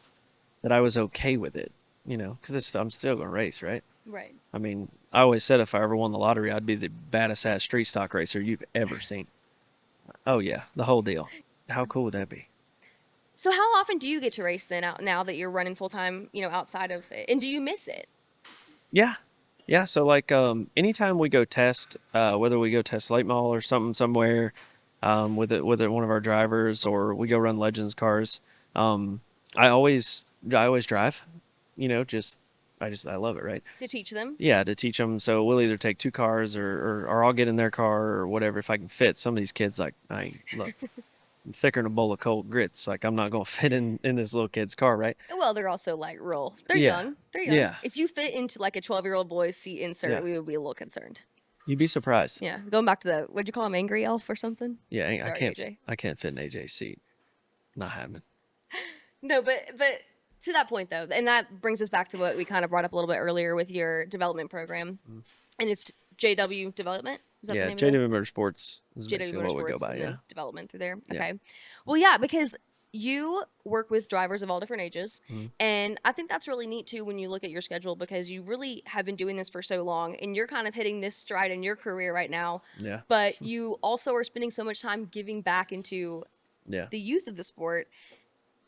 that I was okay with it, because I'm still going to race, right? Right. I mean, I always said if I ever won the lottery, I'd be the baddest ass street stock racer you've ever seen. Oh yeah, the whole deal. How cool would that be? So how often do you get to race then out now that you're running full time, outside of it? And do you miss it? Yeah. Yeah, so like anytime we go test, whether we go test late model or something somewhere, with one of our drivers or we go run Legends cars, um, I always drive, just I love it, right? To teach them? Yeah, to teach them. So we'll either take 2 cars or I'll get in their car or whatever if I can fit. Some of these kids like look, I'm thicker than a bowl of cold grits. Like I'm not gonna fit in this little kid's car, right? Well, they're also like they're Yeah. young. They're young. Yeah. If you fit into like a 12-year-old boy's seat insert, Yeah. we would be a little concerned. You'd be surprised. Yeah. Going back to what'd you call him, angry elf or something? Yeah, I Sorry, can't AJ. I can't fit in AJ's seat. Not happening. No, but to that point though, and that brings us back to what we kind of brought up a little bit earlier with your development program, and it's JW Development. Is that the Yeah, name of it? JW Motorsports is JW basically what we go Motorsports by. and Yeah. then development through there. Yeah. Okay. Well, yeah, because you work with drivers of all different ages, Mhm. and I think that's really neat too when you look at your schedule because you really have been doing this for so long, and you're kind of hitting this stride in your career right now. Yeah. But you also are spending so much time giving back into Yeah. the youth of the sport,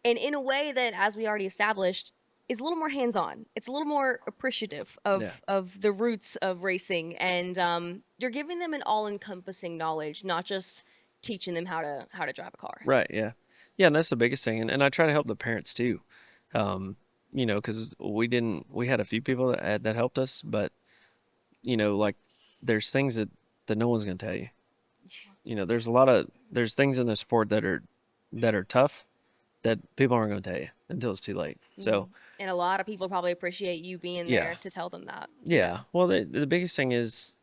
and in a way that, as we already established, is a little more hands-on. It's a little more appreciative of Yeah. of the roots of racing, and you're giving them an all-encompassing knowledge, not just teaching them how to drive a car. Right. Yeah. Yeah, and that's the biggest thing, and I try to help the parents too. Because we had a few people that helped us, but like there's things that no one's gonna tell you. There's things in the sport that are tough that people aren't gonna tell you until it's too late. So And a lot of people probably appreciate you being Yeah. there to tell them that. yeah, well the biggest thing is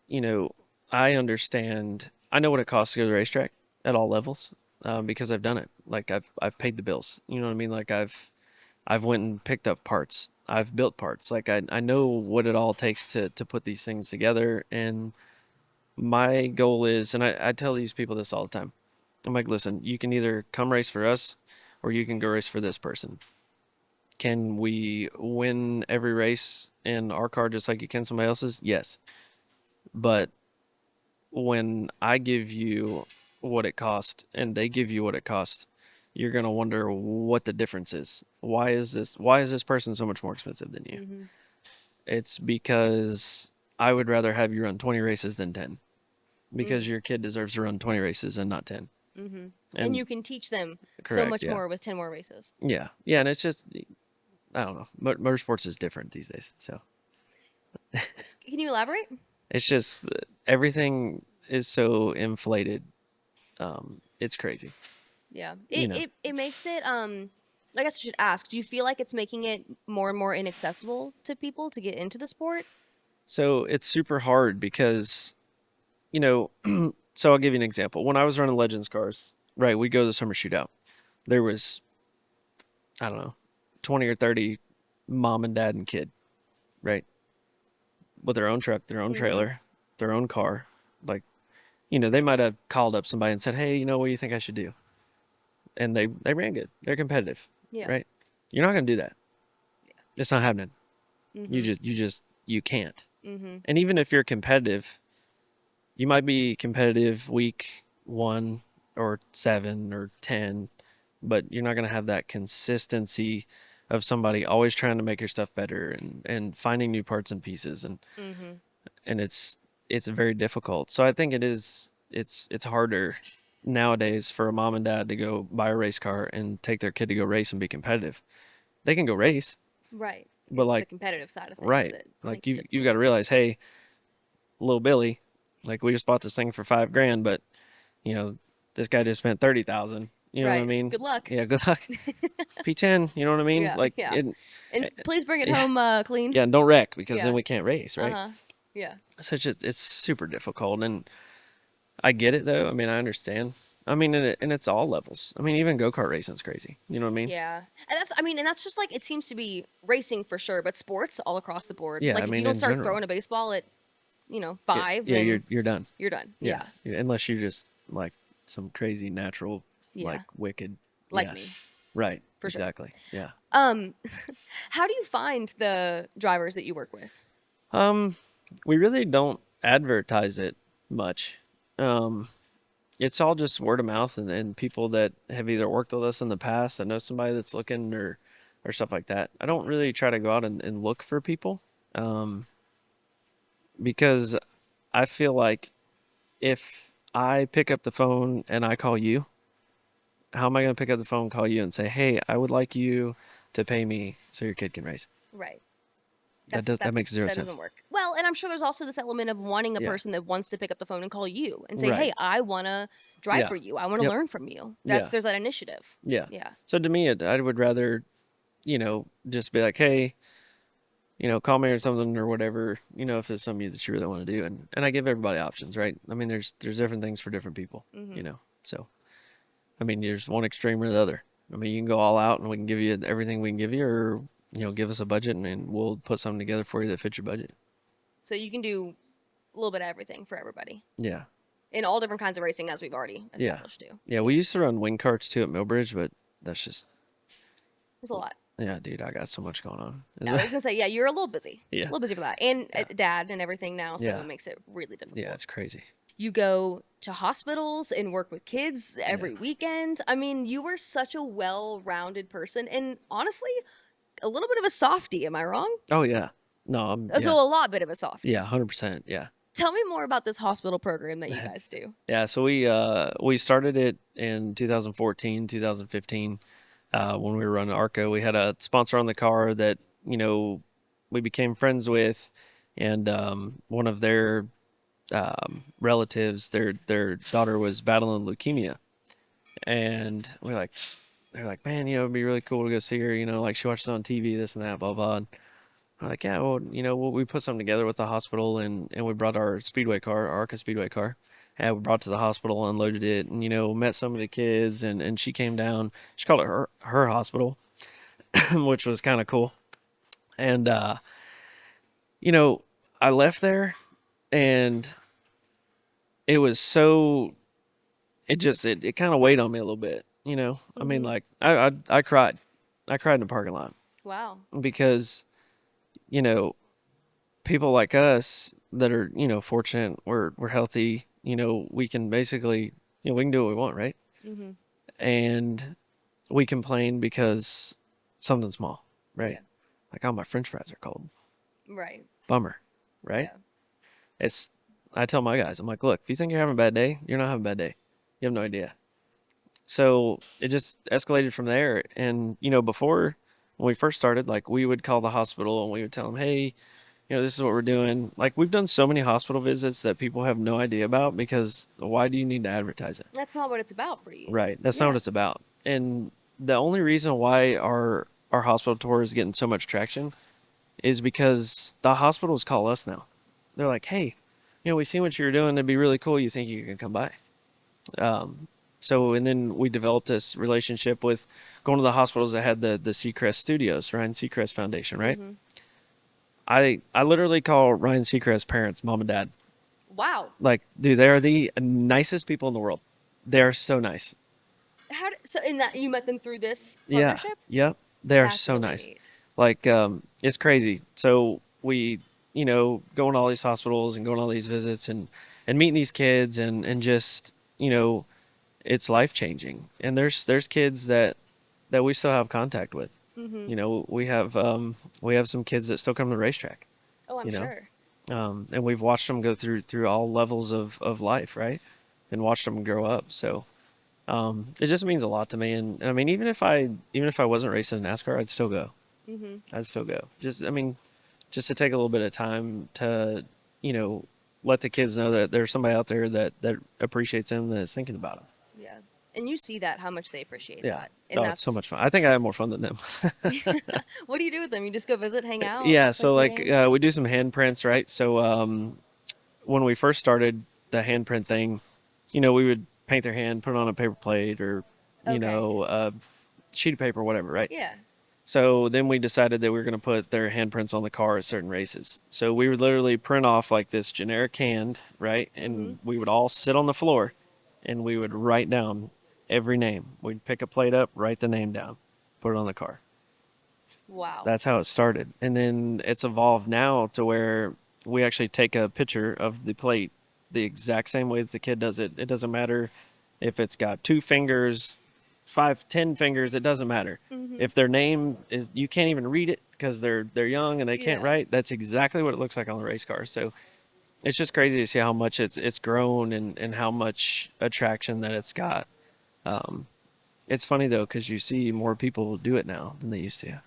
I understand. I know what it costs to go to the racetrack at all levels. because I've done it. Like I've paid the bills. You know what I mean? Like I've went and picked up parts. I've built parts. Like I know what it all takes to put these things together. And my goal is, and I tell these people this all the time. I'm like, listen, you can either come race for us or you can go race for this person. Can we win every race in our car just like you can somebody else's? Yes. But when I give you what it cost and they give you what it cost, you're gonna wonder what the difference is. Why is this person so much more expensive than you? Mm-hmm. It's because I would rather have you run 20 races than 10 because Mm-hmm. your kid deserves to run 20 races and not 10. Mm-hmm. And And you can teach them so correct, much yeah. more with 10 more races. Yeah. Yeah, and it's just I don't know. Motorsports is different these days. So Can you elaborate? it's just everything is so inflated. It's crazy. Yeah. You It, know. it, it makes it, I guess I should ask, do you feel like it's making it more and more inaccessible to people to get into the sport? So it's super hard because, you know, so I'll give you an example. When I was running Legends cars, right, we go to the summer shootout. There was, I don't know, 20 or 30 mom and dad and kid, right? With their own truck, their own Mm-hmm. trailer, their own car. Like, you know, they might have called up somebody and said, "Hey, what do you think I should do?" And they ran good. They're competitive, Yeah. right? You're not going to do that. It's not happening. Mm-hmm. You can't. Mm-hmm. And even if you're competitive, you might be competitive week 1 or 7 or 10, but you're not going to have that consistency of somebody always trying to make your stuff better and finding new parts and pieces Mm-hmm. and it's very difficult. So I think it's harder nowadays for a mom and dad to go buy a race car and take their kid to go race and be competitive. They can go race, Right. but It's the like competitive side of things right, that like makes it you've got difficult. to realize, hey, little Billy, like we just bought this thing for 5 grand, but you know, this guy just spent 30,000. You know what I Right. mean? Good luck. Yeah, good luck. P10. You know what I mean? Yeah. Like Yeah. it. And please bring it Yeah, home clean. yeah. And don't wreck because then Yeah. we can't race, right? Uh-huh. Yeah. So it's super difficult, and I get it though. I mean, I understand. I mean, and it's all levels. I mean, even go kart racing's crazy. You know what I mean? Yeah. And that's, I mean, and that's just like, it seems to be racing for sure, but sports all across the board. Yeah, I Like if you mean, don't in start general. throwing a baseball at, Yeah, 5, yeah. You're then you're done. you're done. Yeah, Yeah. yeah, unless you just like some crazy natural, like Yeah. wicked. Like me, Yes, right. for sure. Exactly. Yeah. Um, how do you find the drivers that you work with? Um, we really don't advertise it much. Um, it's all just word of mouth and people that have either worked with us in the past that know somebody that's looking or stuff like that. I don't really try to go out and look for people. Um, because I feel like if I pick up the phone and I call you, how am I going to pick up the phone, call you and say, "Hey, I would like you to pay me so your kid can race." Right. That makes zero That doesn't sense. work. Well, and I'm sure there's also this element of wanting a Yeah. person that wants to pick up the phone and call you and say, Right. "Hey, I want to drive Yeah. for you. I want to Yep. learn from you." Yeah. There's that initiative. Yeah. Yeah. So to me, I would rather, just be like, hey, call me or something or whatever, if it's something that you really want to do. And I give everybody options, right? I mean, there's different things for different people, Mhm. So, I mean, there's one extreme or the other. I mean, you can go all out and we can give you everything we can give you, or, give us a budget and we'll put something together for you that fits your budget. So you can do a little bit of everything for everybody Yeah. in all different kinds of racing, as we've already Yeah. established too. Yeah. We used to run wing carts too at Millbridge, but that's just, It's a lot. yeah, dude, I got so much going on. I was gonna say, yeah, you're a little busy. A Yeah. little busy for that, and Yeah. dad and everything now, so Yeah. it makes it really difficult. Yeah. It's crazy. You go to hospitals and work with kids every Yeah. weekend. I mean, you were such a well-rounded person, and honestly, a little bit of a softie. Am I wrong? Oh, yeah. No, So a lot bit of a softie. Yeah, 100%. Yeah. Tell me more about this hospital program that you guys do. Yeah, so we started it in 2014, 2015, when we were running Arco. We had a sponsor on the car that, we became friends with, and one of their relatives, their daughter was battling leukemia. And they're like, man, it'd be really cool to go see her, like she watches on TV, this and that, blah blah. And I'm like, yeah, well, we put something together with the hospital and we brought our speedway car, our ARCA speedway car, And we brought to the hospital, unloaded it, and met some of the kids, and she came down. She called it her hospital, which was kind of cool. And you know, I left there, and it was so it kind of weighed on me a little bit. I mean, Mm-hmm. like I cried, I cried in the parking lot Wow. because you know people like us that are fortunate, we're healthy, we can basically we can do what we want, right? Mm-hmm. And we complain because something small, right? Yeah. Like, oh, my French fries are cold. Right. Bummer, right? Yeah. It's I tell my guys, I'm like, look, if you think you're having a bad day, you're not having a bad day. You have no idea. So it just escalated from there. And before, when we first started, like, we would call the hospital and we would tell them, hey, this is what we're doing. Like, we've done so many hospital visits that people have no idea about, because why do you need to advertise it? That's not what it's about for you. Right. That's not what Yeah. it's about. And the only reason why our hospital tour is getting so much traction is because the hospitals call us now. They're like, hey, we seen what you're doing. It'd be really cool. You think you can come by? Um, and then we developed this relationship with going to the hospitals that had the Seacrest Studios, Ryan Seacrest Foundation, right? Mm-hmm. I literally call Ryan Seacrest parents mom and dad. Wow. Like, dude, they are the nicest people in the world. They are so nice. So in that you met them through this Yeah. partnership? Yep. They are That's so really nice. neat. Like, it's crazy. So we, going to all these hospitals and going to all these visits, and meeting these kids, and just, it's life changing. And there's kids that we still have contact with. Mm-hmm. We have some kids that still come to the racetrack, Oh, I'm you know, sure. and we've watched them go through all levels of life, right? And watched them grow up. So it just means a lot to me. And I mean, even if I wasn't racing in NASCAR, I'd still go. Mm-hmm. I'd still go. I mean, just to take a little bit of time to, you know, let the kids know that there's somebody out there that appreciates them, that is thinking about them. Yeah. And you see that how much they appreciate Yeah. that. And Oh, it's so that's much fun. I think I have more fun than them. what do you do with them? You just go visit, hang out, Yeah. play So some like games? we do some handprints, right? So when we first started the handprint thing, we would paint their hand, put it on a paper plate, or Okay. a sheet of paper, whatever, right? Yeah. So then we decided that we were going to put their handprints on the car at certain races. So we would literally print off like this generic hand, right? Mm-hmm. And we would all sit on the floor and we would write down every name. We'd pick a plate up, write the name down, put it on the car. Wow. That's how it started. And then it's evolved now to where we actually take a picture of the plate the exact same way that the kid does it. It doesn't matter if it's got 2 fingers, 5, 10 fingers, it doesn't matter. Mm-hmm. If their name is, you can't even read it because they're young and they can't Yeah. write. That's exactly what it looks like on the race car. So it's just crazy to see how much it's grown, and how much attraction that it's got. Um, it's funny though, because you see more people do it now than they used to.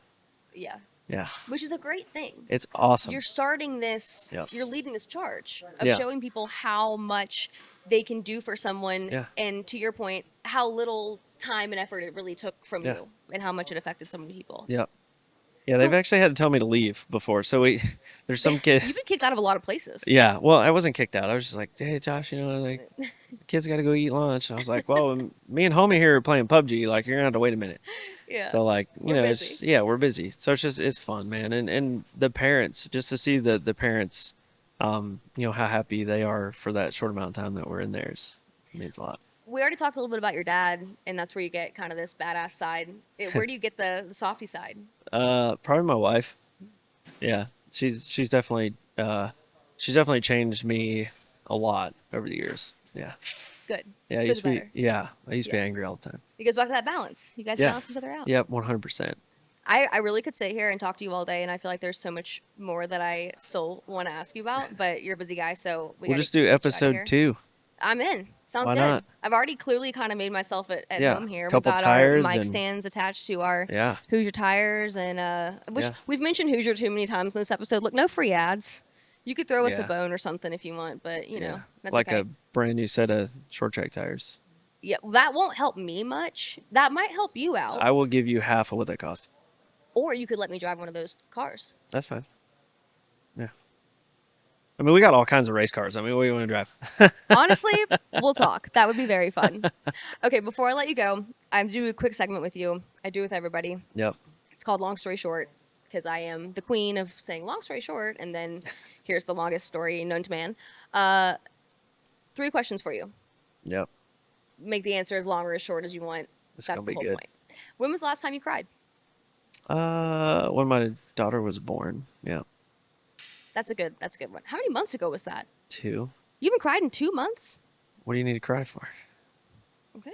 Yeah. Yeah, Which is a great thing. it's awesome. You're starting this, Yep. you're leading this charge of Yeah. showing people how much they can do for someone. Yeah. And to your point, how little time and effort it really took from Yeah. you and how much it affected so many people. Yep. Yeah, they've So actually had to tell me to leave before. So there's some kid. you've been kicked out of a lot of places. Yeah, well, I wasn't kicked out. I was just like, hey, Josh, like, the kids got to go eat lunch. And I was like, well, me and homie here are playing PUBG. Like, you're gonna have to wait a minute. Yeah. So like, We're busy. we're busy. So it's fun, man. And the parents, just to see the parents, how happy they are for that short amount of time that we're in there, means a lot. We already talked a little bit about your dad, and that's where you get kind of this badass side. Where do you get the softy side? Probably my wife. Yeah, she's definitely changed me a lot over the years. Yeah. Good. Yeah, I For used the to be better. I used to be Yeah. angry all the time. It goes back to that balance. You guys Yeah. balance each other out. Yep, 100%. I really could sit here and talk to you all day, and I feel like there's so much more that I still want to ask you about, but you're a busy guy, so We'll gotta just do get you outta episode here. 2. I'm in. Sounds Why good. not? I've already clearly kind of made myself at Yeah, home here. We've couple got our tires mic and- stands attached to our Yeah. Hoosier tires, and which Yeah. we've mentioned Hoosier too many times in this episode. Look, no free ads. You could throw us a Yeah. bone or something if you want, but Yeah. that's Like okay. a brand new set of short track tires. Yeah, well, that won't help me much. That might help you out, I will give you half of what they cost. or you could let me drive one of those cars. That's fine. Yeah. I mean, we got all kinds of race cars. I mean, what do you want to drive? Honestly, we'll talk. That would be very fun. Okay, before I let you go, I'm doing a quick segment with you. I do with everybody. Yep. It's called Long Story Short because I am the queen of saying long story short, and then here's the longest story known to man. 3 questions for you. Yep. Make the answer as long or as short as you want. It's That's gonna the be whole good. point. When was the last time you cried? When my daughter was born. Yeah. That's a good one. How many months ago was that? 2. You haven't cried in 2 months? What do you need to cry for? Okay.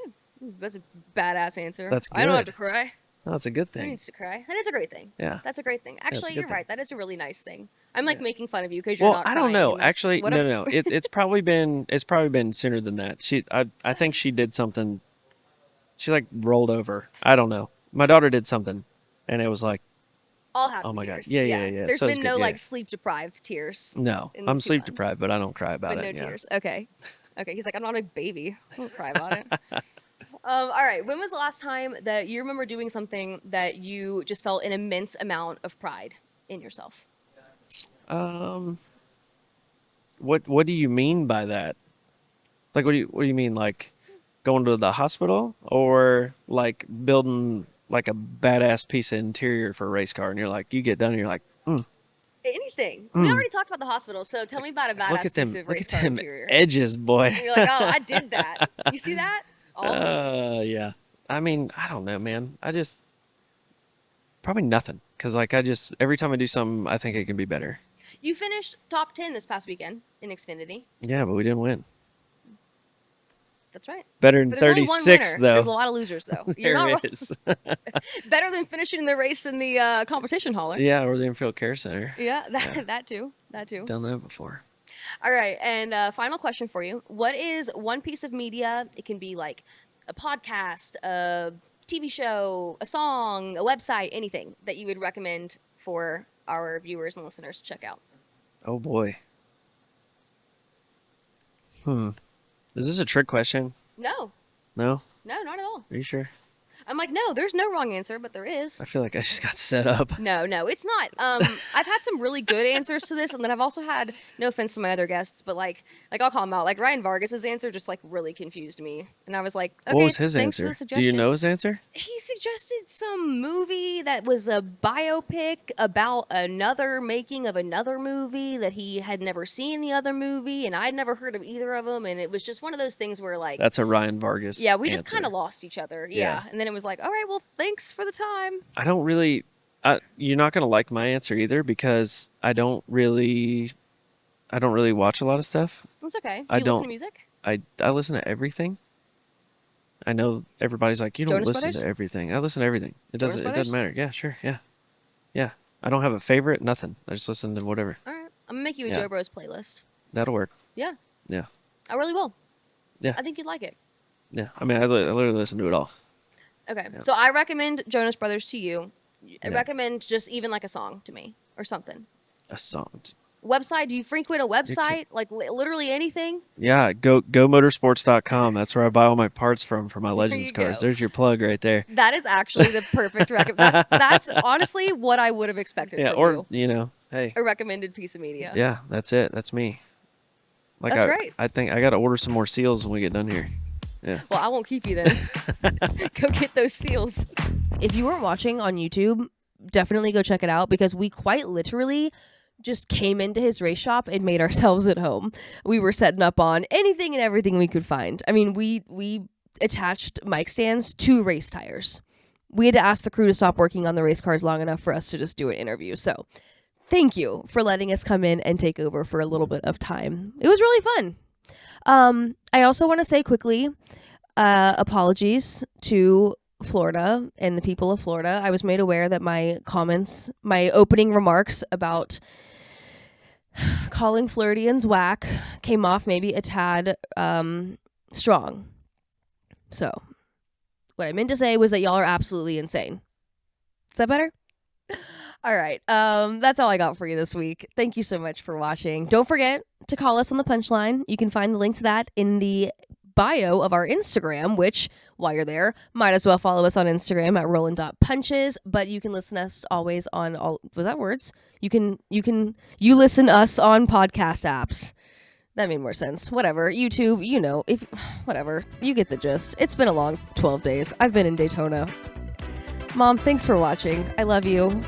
That's a badass answer. That's I don't have good. to cry. No, it's a good Who thing. needs to cry? That is a great thing. Yeah. That's a great thing. it's a Actually, good you're thing. right. That is a really nice thing. I'm like Yeah. making fun of you because you're Well, not I crying. don't know. and that's Actually, what no. It's probably been sooner than that. I think she did something. She like rolled over. I don't know. My daughter did something, and it was like, all happy oh my tears. god, yeah. There's So it's been good. no Yeah. like sleep deprived tears. No, in I'm 2 sleep months. deprived, but I don't cry about But it. no Yeah. tears. Okay. He's like, I'm not a baby. I don't cry about it. All right. When was the last time that you remember doing something that you just felt an immense amount of pride in yourself? What do you mean by that? Like, what do you mean? Like, going to the hospital, or like building like a badass piece of interior for a race car, and you're like, you get done, and you're like, Anything. We mm. already talked about the hospital, so tell me about a badass piece of Look race at car them interior. edges, boy. And you're like, oh, I did that. You see that? All the way. Yeah. I mean, I don't know, man. I just probably nothing, because like I just every time I do something, I think it can be better. You finished top 10 this past weekend in Xfinity. Yeah, but we didn't win. That's right. Better than But there's only one 36 winner. There's a though. lot of losers, though. You're There not wrong. is. Better than finishing the race in the competition hauler. Yeah, or the Infield Care Center. Yeah, that too. That too. Done that before. All right, and final question for you. What is one piece of media, it can be like a podcast, a TV show, a song, a website, anything that you would recommend for our viewers and listeners to check out? Oh boy. Is this a trick question? No, No? not at all. Are you sure? I'm like, no, there's no wrong answer, but there is. I feel like I just got set up. No, it's not. I've had some really good answers to this, and then I've also had, no offense to my other guests, but like I'll call them out. Like Ryan Vargas's answer just like really confused me, and I was like, okay, What was his thanks for answer? the suggestion. Do you know his answer? He suggested some movie that was a biopic about another making of another movie that he had never seen the other movie, and I'd never heard of either of them, and it was just one of those things where like, That's a Ryan Vargas. yeah, we just answer. kind of lost each other. Yeah. And then it was like, all right, well, thanks for the time. I don't really. You're not gonna like my answer either, because I don't really watch a lot of stuff. It's okay. Do I you listen don't- to music? I listen to everything. I know everybody's like, you don't Jonas listen Brothers? to everything. I listen to everything. Jonas It Brothers? doesn't matter. Yeah, sure. Yeah. I don't have a favorite. Nothing. I just listen to whatever. All right, I'm gonna make you a Yeah. Joe Bros playlist. That'll work. Yeah, Yeah. I really will. Yeah. I think you'd like it. Yeah. I mean, I literally listen to it all. Okay, Yeah. so I recommend Jonas Brothers to you. I Yeah. recommend just even like a song to me or something. A song. Website? Do you frequent a website? Like literally anything? Yeah. GoMotorsports.com. That's where I buy all my parts from for my Legends you cars. go. There's your plug right there. That is actually the perfect recommend. That's honestly what I would have expected Yeah. from Or you. Hey. A recommended piece of media. Yeah. That's it. That's me. Like That's great. I think I got to order some more seals when we get done here. Yeah. Well, I won't keep you then. Go get those seals. If you weren't watching on YouTube, definitely go check it out because we quite literally just came into his race shop and made ourselves at home. We were setting up on anything and everything we could find. I mean, we attached mic stands to race tires. We had to ask the crew to stop working on the race cars long enough for us to just do an interview. So thank you for letting us come in and take over for a little bit of time. It was really fun. I also want to say quickly, apologies to Florida and the people of Florida. I was made aware that my opening remarks about calling Floridians whack came off maybe a tad strong. So what I meant to say was that y'all are absolutely insane. Is that better? All right. That's all I got for you this week. Thank you so much for watching. Don't forget to call us on the punchline. You can find the link to that in the bio of our Instagram, which, while you're there, might as well follow us on Instagram at rollin.punches. But you can listen to us always on all, was that words? You listen us on podcast apps. That made more sense. Whatever. YouTube, whatever. You get the gist. It's been a long 12 days. I've been in Daytona. Mom, thanks for watching. I love you.